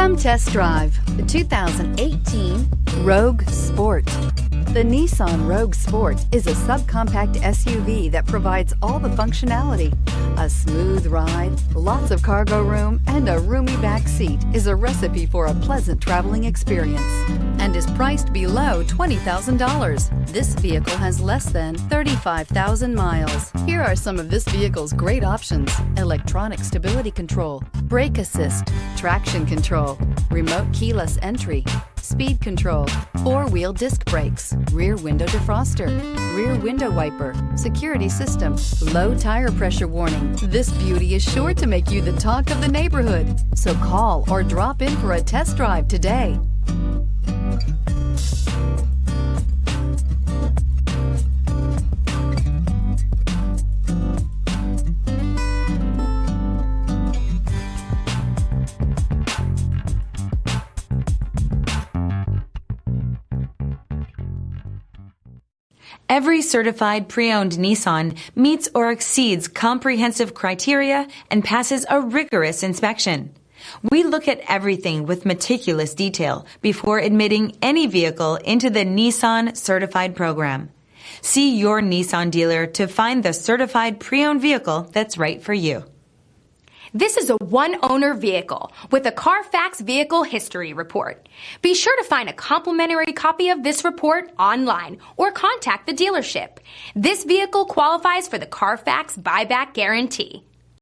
Come test drive the 2018 Rogue Sport. The Nissan Rogue Sport is a subcompact SUV that provides all the functionality. A smooth ride, lots of cargo room, and a roomy back seat is a recipe for a pleasant traveling experience and is priced below $20,000. This vehicle has less than 35,000 miles. Here are some of this vehicle's great options: electronic stability control, brake assist, traction control, remote keyless entry, speed control, four-wheel disc brakes, rear window defroster, rear window wiper, security system, low tire pressure warning. This beauty is sure to make you the talk of the neighborhood. So call or drop in for a test drive today. Every certified pre-owned Nissan meets or exceeds comprehensive criteria and passes a rigorous inspection. We look at everything with meticulous detail before admitting any vehicle into the Nissan Certified Program. See your Nissan dealer to find the certified pre-owned vehicle that's right for you. This is a one-owner vehicle with a Carfax Vehicle History Report. Be sure to find a complimentary copy of this report online or contact the dealership. This vehicle qualifies for the Carfax Buyback Guarantee.